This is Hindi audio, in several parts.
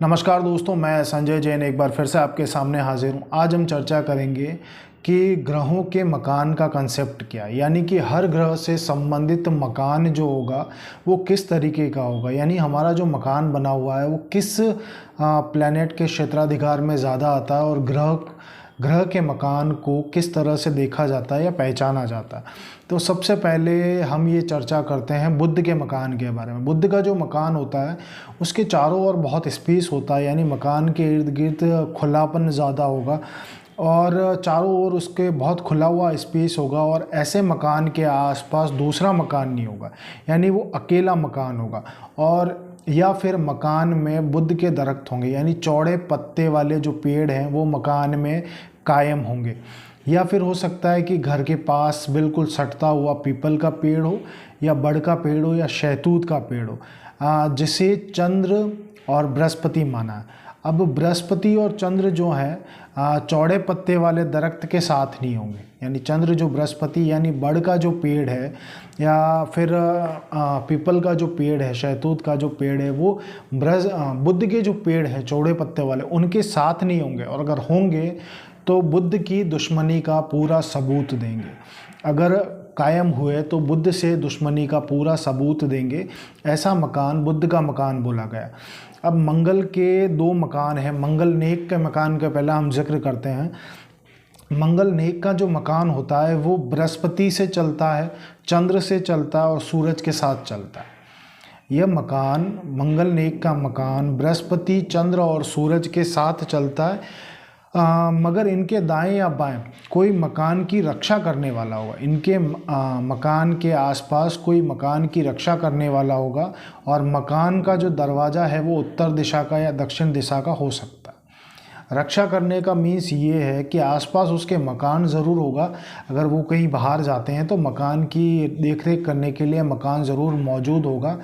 नमस्कार दोस्तों, मैं संजय जैन एक बार फिर से आपके सामने हाजिर हूँ। आज हम चर्चा करेंगे कि ग्रहों के मकान का कंसेप्ट क्या है, यानी कि हर ग्रह से संबंधित मकान जो होगा वो किस तरीके का होगा, यानी हमारा जो मकान बना हुआ है वो किस प्लैनेट के क्षेत्राधिकार में ज़्यादा आता है और ग्रह के मकान को किस तरह से देखा जाता है या पहचाना जाता है। तो सबसे पहले हम ये चर्चा करते हैं बुध के मकान के बारे में। बुध का जो मकान होता है उसके चारों ओर बहुत स्पेस होता है, यानी मकान के इर्द गिर्द खुलापन ज़्यादा होगा और चारों ओर उसके बहुत खुला हुआ स्पेस होगा और ऐसे मकान के आसपास दूसरा मकान नहीं होगा, यानी वो अकेला मकान होगा। और या फिर मकान में बुध के दरख्त होंगे, यानी चौड़े पत्ते वाले जो पेड़ हैं वो मकान में कायम होंगे। या फिर हो सकता है कि घर के पास बिल्कुल सटता हुआ पीपल का पेड़ हो या बड़ का पेड़ हो या शहतूत का पेड़ हो, जिसे चंद्र और बृहस्पति माना है। अब बृहस्पति और चंद्र जो है चौड़े पत्ते वाले दरख्त के साथ नहीं होंगे, यानी चंद्र जो बृहस्पति यानी बड़ का जो पेड़ है या फिर पीपल का जो पेड़ है, शहतूत का जो पेड़ है, वो बुध के जो पेड़ है चौड़े पत्ते वाले उनके साथ नहीं होंगे। और अगर होंगे तो बुध की दुश्मनी का पूरा सबूत देंगे। अगर कायम हुए तो बुध से दुश्मनी का पूरा सबूत देंगे। ऐसा मकान बुध का मकान बोला गया। अब मंगल के दो मकान हैं। मंगल नेक के मकान का पहला हम जिक्र करते हैं। मंगल नेक का जो मकान होता है वो बृहस्पति से चलता है, चंद्र से चलता है और सूरज के साथ चलता है। यह मकान मंगल नेक का मकान बृहस्पति, चंद्र और सूरज के साथ चलता है। मगर इनके दाएं या बाएं कोई मकान की रक्षा करने वाला होगा। इनके मकान के आसपास कोई मकान की रक्षा करने वाला होगा और मकान का जो दरवाज़ा है वो उत्तर दिशा का या दक्षिण दिशा का हो सकता है। रक्षा करने का मीन्स ये है कि आसपास उसके मकान ज़रूर होगा। अगर वो कहीं बाहर जाते हैं तो मकान की देखरेख करने के लिए मकान ज़रूर मौजूद होगा।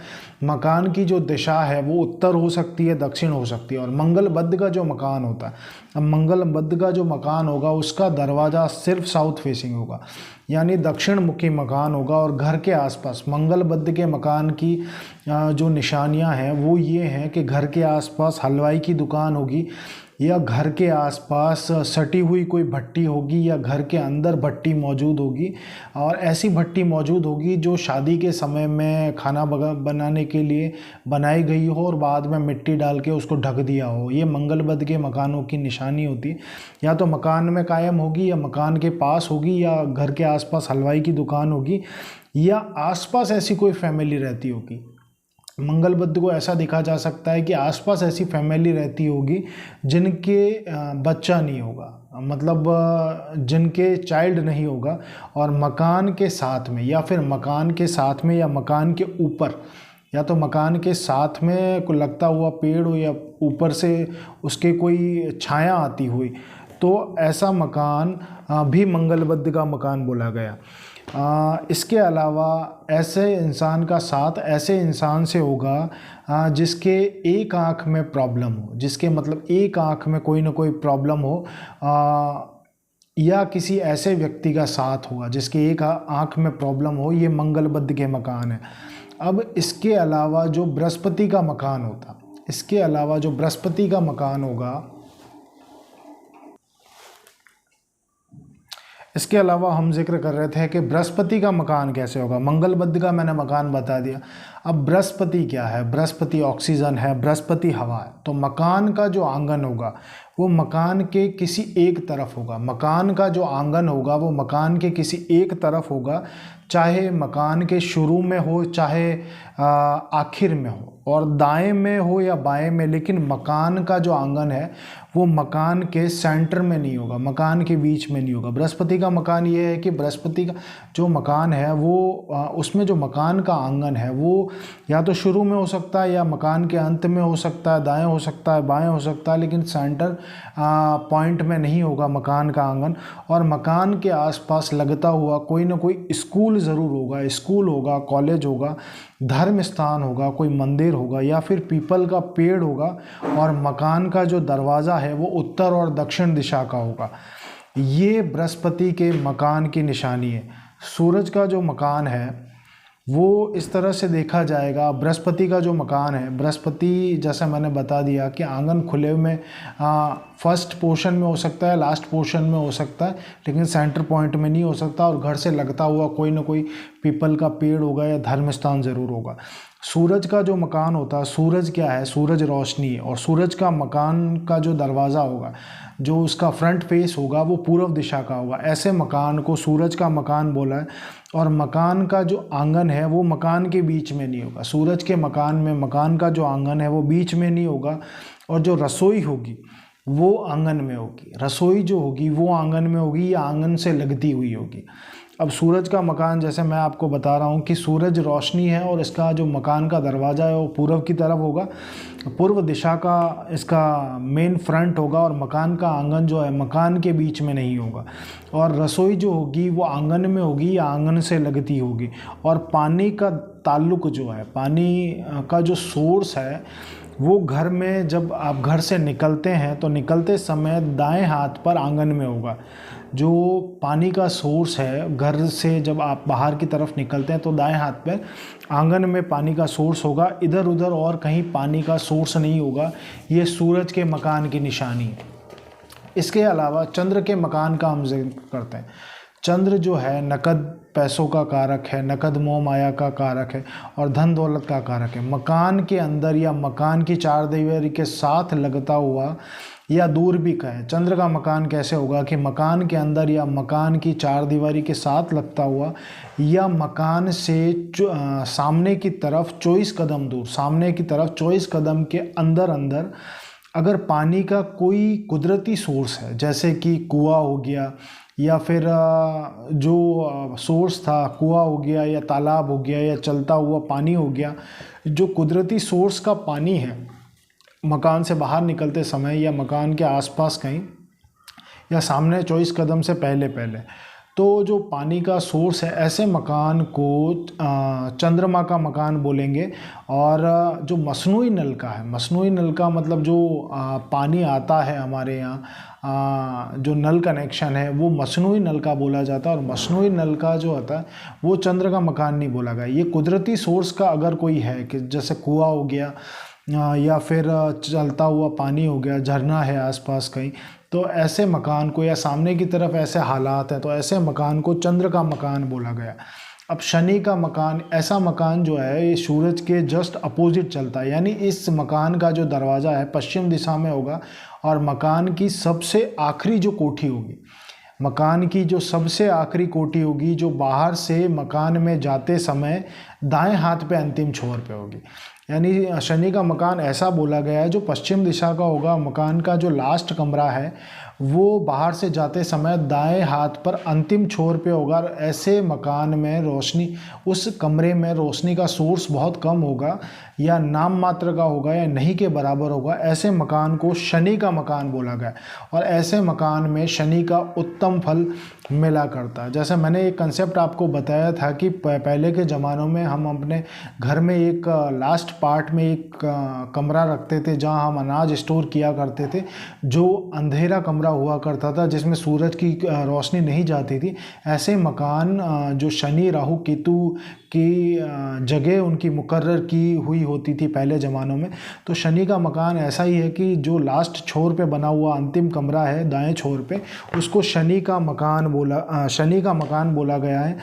मकान की जो दिशा है वो उत्तर हो सकती है, दक्षिण हो सकती है। और मंगल बुध का जो मकान होता है, अब मंगल बुध का जो मकान होगा उसका दरवाज़ा सिर्फ साउथ फेसिंग होगा, यानी दक्षिण मुखी मकान होगा। और घर के आसपास मंगल बुध के मकान की जो निशानियां हैं वो ये हैं कि घर के आसपास हलवाई की दुकान होगी या घर के आसपास सटी हुई कोई भट्टी होगी या घर के अंदर भट्टी मौजूद होगी। और ऐसी भट्टी मौजूद होगी जो शादी के समय में खाना बनाने के लिए बनाई गई हो और बाद में मिट्टी डाल के उसको ढक दिया हो। ये मंगल बुध के मकानों की निशानी होती है। या तो मकान में कायम होगी या मकान के पास होगी या घर के आसपास हलवाई की दुकान होगी या आसपास ऐसी कोई फैमिली रहती होगी। मंगल बुध को ऐसा देखा जा सकता है कि आसपास ऐसी फैमिली रहती होगी जिनके बच्चा नहीं होगा, मतलब जिनके चाइल्ड नहीं होगा। और मकान के साथ में या फिर मकान के साथ में या मकान के ऊपर, या तो मकान के साथ में कोई लगता हुआ पेड़ हो या ऊपर से उसके कोई छाया आती हुई, तो ऐसा मकान भी मंगल बुध का मकान बोला गया। इसके अलावा ऐसे इंसान का साथ ऐसे इंसान से होगा जिसके एक आँख में प्रॉब्लम हो, जिसके मतलब एक आँख में कोई ना कोई प्रॉब्लम हो, या किसी ऐसे व्यक्ति का साथ होगा जिसके एक आँख में प्रॉब्लम हो। ये मंगल बुध के मकान है। अब इसके अलावा जो बृहस्पति का मकान होता, इसके अलावा जो बृहस्पति का मकान होगा, इसके अलावा हम जिक्र कर रहे थे कि बृहस्पति का मकान कैसे होगा। मंगल बुध का मैंने मकान बता दिया। अब बृहस्पति क्या है? बृहस्पति ऑक्सीजन है, बृहस्पति हवा है। तो मकान का जो आंगन होगा वो मकान के किसी एक तरफ होगा। मकान का जो आंगन होगा वो मकान के किसी एक तरफ होगा, चाहे मकान के शुरू में हो चाहे आखिर में हो, और दाएं में हो या बाएं में, लेकिन मकान का जो आंगन है वो मकान के सेंटर में नहीं होगा, मकान के बीच में नहीं होगा। बृहस्पति का मकान ये है कि बृहस्पति का जो मकान है वो उसमें जो मकान का आंगन है वो या तो शुरू में हो सकता है या मकान के अंत में हो सकता है, दाएं हो सकता है, बाएं हो सकता है, लेकिन सेंटर पॉइंट में नहीं होगा मकान का आंगन। और मकान के आसपास लगता हुआ कोई ना कोई स्कूल ज़रूर होगा, स्कूल होगा, कॉलेज होगा, धर्म स्थान होगा, कोई मंदिर होगा या फिर पीपल का पेड़ होगा। और मकान का जो दरवाज़ा है वो उत्तर और दक्षिण दिशा का होगा। ये बृहस्पति के मकान की निशानी है। सूरज का जो मकान है वो इस तरह से देखा जाएगा। बृहस्पति का जो मकान है, बृहस्पति जैसे मैंने बता दिया कि आंगन खुले में फर्स्ट पोर्शन में हो सकता है, लास्ट पोर्शन में हो सकता है, लेकिन सेंटर पॉइंट में नहीं हो सकता। और घर से लगता हुआ कोई ना कोई पीपल का पेड़ होगा या धर्म स्थान ज़रूर होगा। सूरज का जो मकान होता है, सूरज क्या है, सूरज रोशनी है, और सूरज का मकान का जो दरवाज़ा होगा, जो उसका फ्रंट फेस होगा, वो पूर्व दिशा का होगा। ऐसे मकान को सूरज का मकान बोला है। और मकान का जो आंगन है वो मकान के बीच में नहीं होगा। सूरज के मकान में मकान का जो आंगन है वो बीच में नहीं होगा, और जो रसोई होगी वो आंगन में होगी। रसोई जो होगी वो आंगन में होगी या आंगन से लगती हुई होगी। अब सूरज का मकान, जैसे मैं आपको बता रहा हूँ कि सूरज रोशनी है और इसका जो मकान का दरवाज़ा है वो पूर्व की तरफ होगा, पूर्व दिशा का इसका मेन फ्रंट होगा, और मकान का आंगन जो है मकान के बीच में नहीं होगा। और रसोई जो होगी वो आंगन में होगी या आंगन से लगती होगी। और पानी का ताल्लुक जो है, पानी का जो सोर्स है वो घर में, जब आप घर से निकलते हैं तो निकलते समय दाएं हाथ पर आंगन में होगा। जो पानी का सोर्स है, घर से जब आप बाहर की तरफ निकलते हैं तो दाएं हाथ पर आंगन में पानी का सोर्स होगा। इधर उधर और कहीं पानी का सोर्स नहीं होगा। ये सूरज के मकान की निशानी है। इसके अलावा चंद्र के मकान का हम जिक्र करते हैं। चंद्र जो है नकद पैसों का कारक है, नकद मोह माया का कारक है, और धन दौलत का कारक है। मकान के अंदर या मकान की चारदीवारी के साथ लगता हुआ या दूर भी कहें, चंद्र का मकान कैसे होगा कि मकान के अंदर या मकान की चारदीवारी के साथ लगता हुआ, या मकान से सामने की तरफ 24 कदम दूर, सामने की तरफ 24 कदम के अंदर अंदर अगर पानी का कोई कुदरती सोर्स है, जैसे कि कुआं हो गया, या फिर जो सोर्स था कुआं हो गया या तालाब हो गया या चलता हुआ पानी हो गया, जो कुदरती सोर्स का पानी है मकान से बाहर निकलते समय या मकान के आसपास कहीं या सामने 24 कदम से पहले पहले, तो जो पानी का सोर्स है, ऐसे मकान को चंद्रमा का मकान बोलेंगे। और जो मसनूई नल का है, मसनूई नल का मतलब जो पानी आता है हमारे यहाँ, जो नल कनेक्शन है वो मसनूई नल का बोला जाता है। और मसनूई नल का जो होता है वो चंद्र का मकान नहीं बोला गया। ये कुदरती सोर्स का अगर कोई है कि जैसे कुआं हो गया या फिर चलता हुआ पानी हो गया, झरना है आसपास कहीं, तो ऐसे मकान को, या सामने की तरफ ऐसे हालात हैं, तो ऐसे मकान को चंद्र का मकान बोला गया। अब शनि का मकान, ऐसा मकान जो है ये सूरज के जस्ट अपोजिट चलता है, यानी इस मकान का जो दरवाज़ा है पश्चिम दिशा में होगा, और मकान की सबसे आखिरी जो कोठी होगी, मकान की जो सबसे आखिरी कोठी होगी, जो बाहर से मकान में जाते समय दाएं हाथ पे अंतिम छोर पे होगी। यानी शनि का मकान ऐसा बोला गया है जो पश्चिम दिशा का होगा। मकान का जो लास्ट कमरा है वो बाहर से जाते समय दाएं हाथ पर अंतिम छोर पे होगा। ऐसे मकान में रोशनी, उस कमरे में रोशनी का सोर्स बहुत कम होगा या नाम मात्र का होगा या नहीं के बराबर होगा। ऐसे मकान को शनि का मकान बोला गया, और ऐसे मकान में शनि का उत्तम फल मिला करता है। जैसे मैंने एक कंसेप्ट आपको बताया था कि पहले के ज़मानों में हम अपने घर में एक लास्ट पार्ट में एक कमरा रखते थे जहां हम अनाज स्टोर किया करते थे, जो अंधेरा कमरा हुआ करता था जिसमें सूरज की रोशनी नहीं जाती थी। ऐसे मकान जो शनि राहु केतु की जगह उनकी मुकर्रर की हुई होती थी पहले ज़मानों में, तो शनि का मकान ऐसा ही है कि जो लास्ट छोर पे बना हुआ अंतिम कमरा है दाएं छोर पे, उसको शनि का मकान बोला गया है,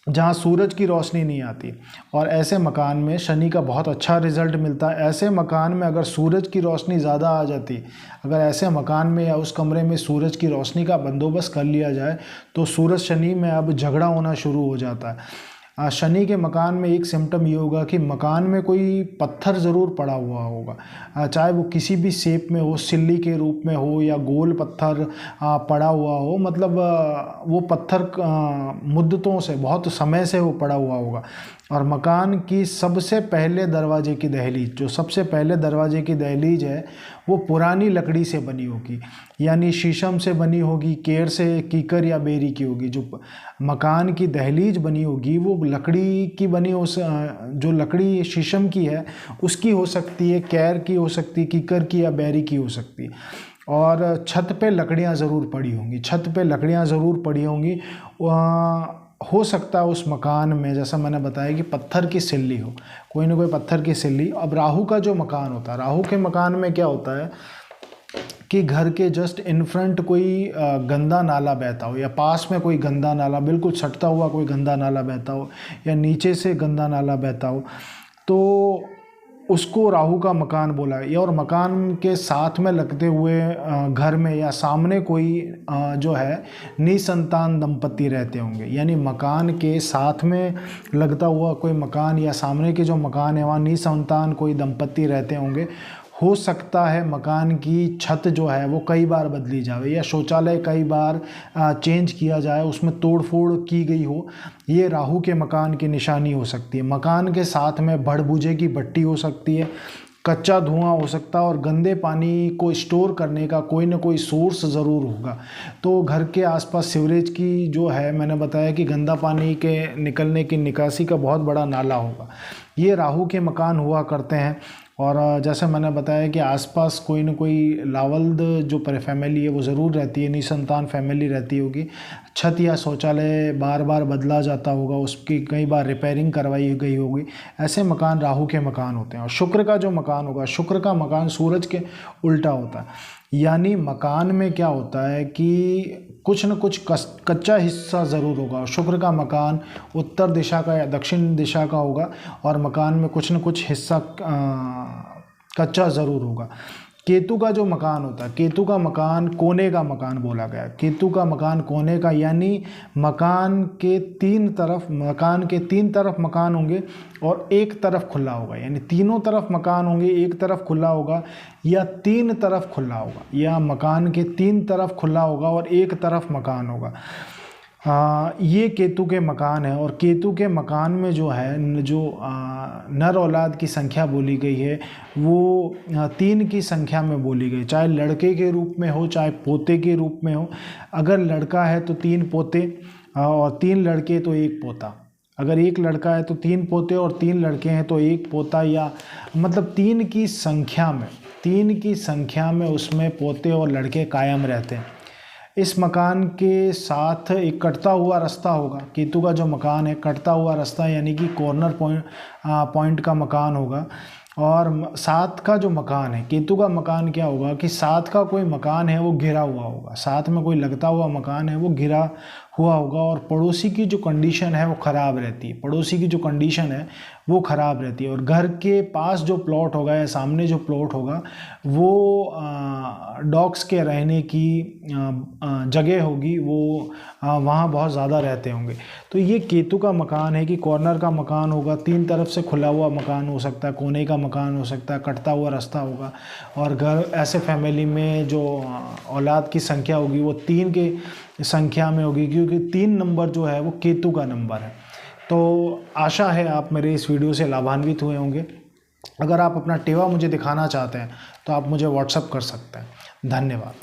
जहाँ सूरज की रोशनी नहीं आती। और ऐसे मकान में शनि का बहुत अच्छा रिजल्ट मिलता है। ऐसे मकान में अगर सूरज की रोशनी ज़्यादा आ जाती, अगर ऐसे मकान में या उस कमरे में सूरज की रोशनी का बंदोबस्त कर लिया जाए, तो सूरज शनि में अब झगड़ा होना शुरू हो जाता है। शनि के मकान में एक सिम्टम ये होगा कि मकान में कोई पत्थर ज़रूर पड़ा हुआ होगा, चाहे वो किसी भी शेप में हो, सिल्ली के रूप में हो या गोल पत्थर पड़ा हुआ हो, मतलब वो पत्थर मुद्दतों से, बहुत समय से वो पड़ा हुआ होगा। और मकान की सबसे पहले दरवाजे की दहलीज, जो सबसे पहले दरवाजे की दहलीज है, वो पुरानी लकड़ी से बनी होगी, यानी शीशम से बनी होगी, केर से, कीकर या बेरी की होगी। जो मकान की दहलीज बनी होगी वो लकड़ी की बनी हो, जो लकड़ी शीशम की है उसकी हो सकती है, केर की हो सकती है, कीकर की या बेरी की हो सकती है। और छत पे लकड़ियाँ ज़रूर पड़ी होंगी, छत पे लकड़ियाँ ज़रूर पड़ी होंगी। हो सकता है उस मकान में, जैसा मैंने बताया कि पत्थर की सिल्ली हो, कोई ना कोई पत्थर की सिल्ली। अब राहु का जो मकान होता है, राहु के मकान में क्या होता है कि घर के जस्ट इन फ्रंट कोई गंदा नाला बहता हो, या पास में कोई गंदा नाला बिल्कुल सटता हुआ कोई गंदा नाला बहता हो, या नीचे से गंदा नाला बहता हो, तो उसको राहु का मकान बोला है। और मकान के साथ में लगते हुए घर में या सामने कोई जो है निसंतान दंपति रहते होंगे, यानी मकान के साथ में लगता हुआ कोई मकान या सामने के जो मकान है वहाँ निसंतान कोई दंपति रहते होंगे। हो सकता है मकान की छत जो है वो कई बार बदली जाए, या शौचालय कई बार चेंज किया जाए, उसमें तोड़फोड़ की गई हो, ये राहु के मकान की निशानी हो सकती है। मकान के साथ में भड़बूजे की भट्टी हो सकती है, कच्चा धुआं हो सकता है, और गंदे पानी को स्टोर करने का कोई ना कोई सोर्स ज़रूर होगा। तो घर के आसपास सीवरेज की जो है, मैंने बताया कि गंदा पानी के निकलने की निकासी का बहुत बड़ा नाला होगा, ये राहु के मकान हुआ करते हैं। और जैसे मैंने बताया कि आसपास कोई ना कोई लावल्द जो फैमिली है वो ज़रूर रहती है, निसंतान फैमिली रहती होगी। छत या शौचालय बार बार बदला जाता होगा, उसकी कई बार रिपेयरिंग करवाई गई होगी, ऐसे मकान राहु के मकान होते हैं। और शुक्र का जो मकान होगा, शुक्र का मकान सूरज के उल्टा होता है, यानी मकान में क्या होता है कि कुछ न कुछ कच्चा हिस्सा ज़रूर होगा। शुक्र का मकान उत्तर दिशा का या दक्षिण दिशा का होगा, और मकान में कुछ न कुछ हिस्सा कच्चा ज़रूर होगा। केतु का जो मकान होता है, केतु का मकान कोने का मकान बोला गया। केतु का मकान कोने का, यानी मकान के तीन तरफ मकान होंगे और एक तरफ खुला होगा, यानी तीनों तरफ मकान होंगे, एक तरफ खुला होगा, या तीन तरफ खुला होगा, या मकान के तीन तरफ खुला होगा और एक तरफ मकान होगा। ये केतु के मकान है। और केतु के मकान में जो है, जो नर औलाद की संख्या बोली गई है वो 3 की संख्या में बोली गई, चाहे लड़के के रूप में हो चाहे पोते के रूप में हो। अगर लड़का है तो 3 पोते, और 3 लड़के तो 1 पोता। अगर एक लड़का है तो 3 पोते, और 3 लड़के हैं तो 1 पोता, या मतलब 3 की संख्या में उसमें पोते और लड़के कायम रहते हैं। इस मकान के साथ एक कटता हुआ रास्ता होगा। केतु का जो मकान है, कटता हुआ रास्ता, यानी कि कॉर्नर पॉइंट का मकान होगा। और 7 का जो मकान है, केतु का मकान क्या होगा कि 7 का कोई मकान है वो घिरा हुआ होगा, साथ में कोई लगता हुआ मकान है वो घिरा हुआ होगा। और पड़ोसी की जो कंडीशन है वो ख़राब रहती है, पड़ोसी की जो कंडीशन है वो ख़राब रहती है। और घर के पास जो प्लॉट होगा या सामने जो प्लॉट होगा वो डॉग्स के रहने की जगह होगी, वो वहाँ बहुत ज़्यादा रहते होंगे। तो ये केतु का मकान है कि कॉर्नर का मकान होगा, 3 तरफ से खुला हुआ मकान हो सकता है, कोने का मकान हो सकता है, कटता हुआ रास्ता होगा। और घर ऐसे फैमिली में जो औलाद की संख्या होगी वो 3 के संख्या में होगी, क्योंकि 3 नंबर जो है वो केतु का नंबर है। तो आशा है आप मेरे इस वीडियो से लाभान्वित हुए होंगे। अगर आप अपना टेवा मुझे दिखाना चाहते हैं तो आप मुझे व्हाट्सअप कर सकते हैं। धन्यवाद।